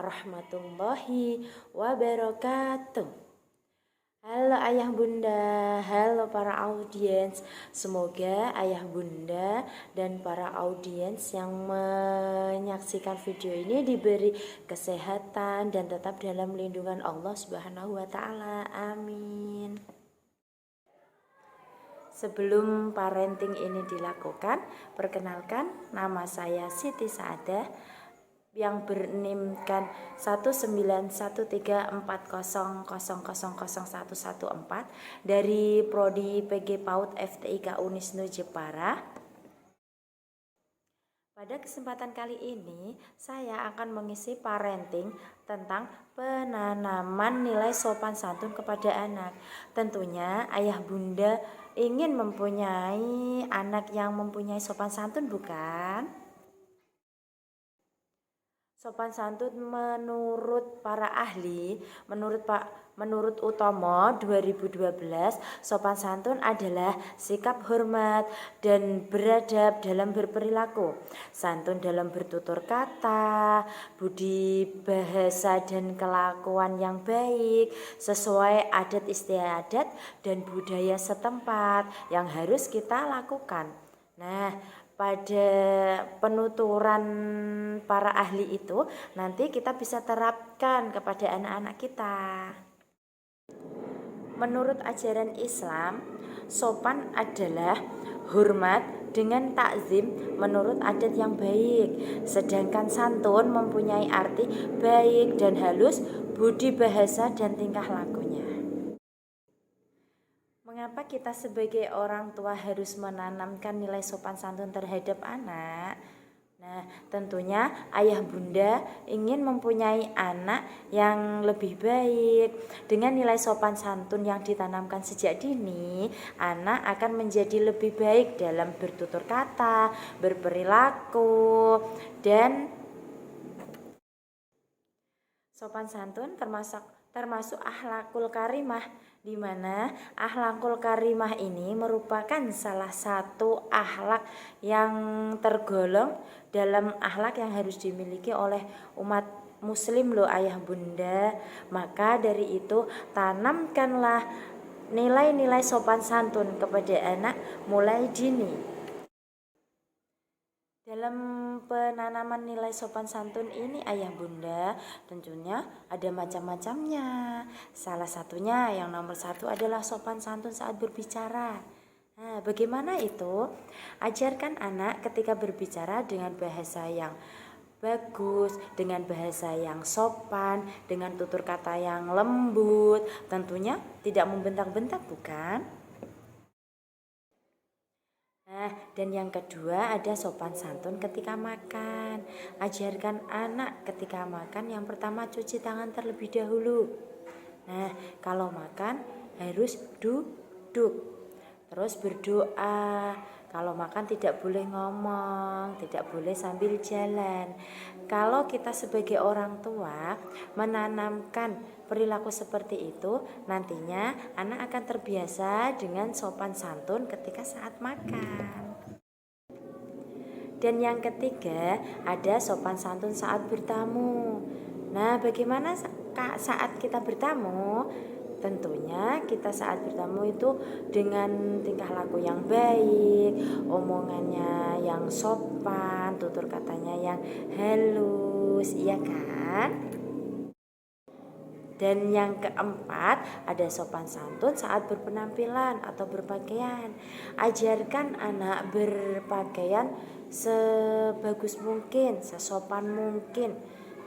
warahmatullahi wabarakatuh. Halo ayah bunda, halo para audiens. Semoga ayah bunda dan para audiens yang menyaksikan video ini diberi kesehatan dan tetap dalam lindungan Allah Subhanahu wa taala. Amin. Sebelum parenting ini dilakukan, perkenalkan nama saya Siti Saadah yang bernimkan 1913400000114 dari Prodi PG PAUD FTIK Unisnu Jepara. Pada kesempatan kali ini, saya akan mengisi parenting tentang penanaman nilai sopan santun kepada anak. Tentunya ayah bunda ingin mempunyai anak yang mempunyai sopan santun, bukan? Sopan santun menurut para ahli, menurut Utomo 2012, sopan santun adalah sikap hormat dan beradab dalam berperilaku, santun dalam bertutur kata, budi bahasa dan kelakuan yang baik sesuai adat istiadat dan budaya setempat yang harus kita lakukan. Nah, pada penuturan para ahli itu nanti kita bisa terapkan kepada anak-anak kita. Menurut ajaran Islam, sopan adalah hormat dengan takzim menurut adat yang baik. Sedangkan santun mempunyai arti baik dan halus, budi bahasa dan tingkah lakunya. Mengapa kita sebagai orang tua harus menanamkan nilai sopan santun terhadap anak? Nah, tentunya ayah bunda ingin mempunyai anak yang lebih baik. Dengan nilai sopan santun yang ditanamkan sejak dini, anak akan menjadi lebih baik dalam bertutur kata, berperilaku, dan sopan santun termasuk akhlakul karimah, di mana akhlakul karimah ini merupakan salah satu akhlak yang tergolong dalam akhlak yang harus dimiliki oleh umat muslim loh ayah bunda. Maka dari itu tanamkanlah nilai-nilai sopan santun kepada anak mulai dini. Dalam penanaman nilai sopan santun ini ayah bunda tentunya ada macam-macamnya. Salah satunya yang nomor 1 adalah sopan santun saat berbicara. Nah, bagaimana itu? Ajarkan anak ketika berbicara dengan bahasa yang bagus, dengan bahasa yang sopan, dengan tutur kata yang lembut, tentunya tidak membentak-bentak, bukan? Nah, dan yang kedua ada sopan santun ketika makan. Ajarkan anak ketika makan yang pertama cuci tangan terlebih dahulu. Nah, kalau makan harus duduk, terus berdoa. Kalau makan tidak boleh ngomong, tidak boleh sambil jalan. Kalau kita sebagai orang tua menanamkan perilaku seperti itu, nantinya anak akan terbiasa dengan sopan santun ketika saat makan. Dan yang ketiga ada sopan santun saat bertamu. Nah, bagaimana saat kita bertamu? Tentunya kita saat bertamu itu dengan tingkah laku yang baik, omongannya yang sopan, tutur katanya yang halus, iya kan? Dan yang keempat ada sopan santun saat berpenampilan atau berpakaian. Ajarkan anak berpakaian sebagus mungkin, sesopan mungkin.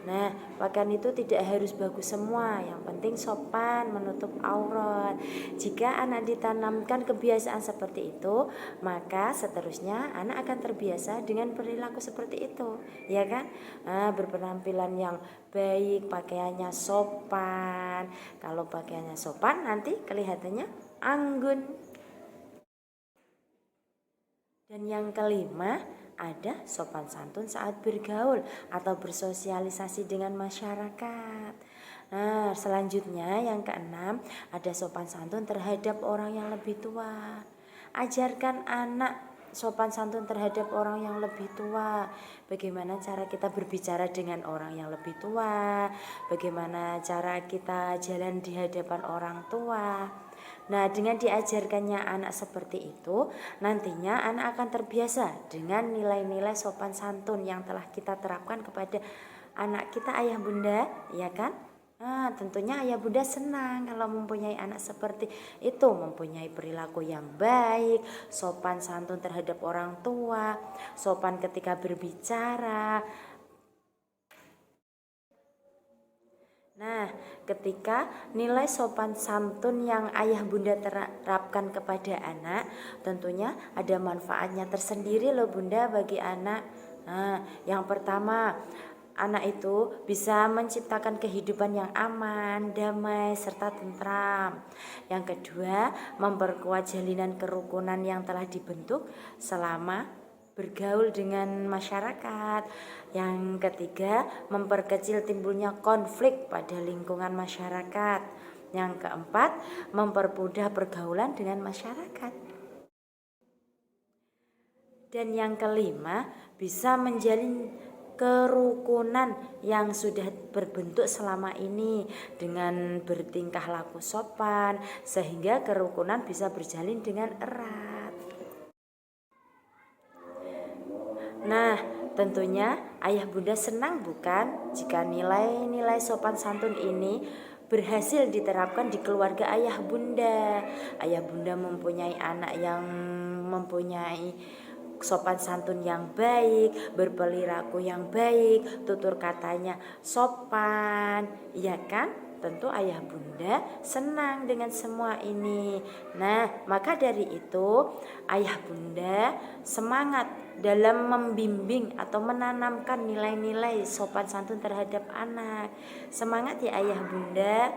Nah, pakaian itu tidak harus bagus semua, yang penting sopan, menutup aurat. Jika anak ditanamkan kebiasaan seperti itu, maka seterusnya anak akan terbiasa dengan perilaku seperti itu, ya kan? Nah, berpenampilan yang baik, pakaiannya sopan. Kalau pakaiannya sopan, nanti kelihatannya anggun. Dan yang kelima, ada sopan santun saat bergaul atau bersosialisasi dengan masyarakat. Nah, selanjutnya yang keenam, ada sopan santun terhadap orang yang lebih tua. Ajarkan anak sopan santun terhadap orang yang lebih tua. Bagaimana cara kita berbicara dengan orang yang lebih tua, bagaimana cara kita jalan di hadapan orang tua. Nah, dengan diajarkannya anak seperti itu, nantinya anak akan terbiasa dengan nilai-nilai sopan santun yang telah kita terapkan kepada anak kita, ayah bunda, ya kan? Nah, tentunya ayah bunda senang kalau mempunyai anak seperti itu, mempunyai perilaku yang baik, sopan santun terhadap orang tua, sopan ketika berbicara. Nah, ketika nilai sopan santun yang ayah bunda terapkan kepada anak, tentunya ada manfaatnya tersendiri loh bunda bagi anak. Nah, yang pertama, anak itu bisa menciptakan kehidupan yang aman, damai, serta tentram. Yang kedua, memperkuat jalinan kerukunan yang telah dibentuk selama bergaul dengan masyarakat. Yang ketiga, memperkecil timbulnya konflik pada lingkungan masyarakat. Yang keempat, mempermudah pergaulan dengan masyarakat. Dan yang kelima, bisa menjalin kerukunan yang sudah berbentuk selama ini dengan bertingkah laku sopan, sehingga kerukunan bisa berjalin dengan erat. Nah, tentunya ayah bunda senang bukan jika nilai-nilai sopan santun ini berhasil diterapkan di keluarga ayah bunda. Ayah bunda mempunyai anak yang mempunyai sopan santun yang baik, berperilaku yang baik, tutur katanya sopan, ya kan? Tentu ayah bunda senang dengan semua ini. Nah, maka dari itu ayah bunda semangat dalam membimbing atau menanamkan nilai-nilai sopan santun terhadap anak. Semangat ya ayah bunda.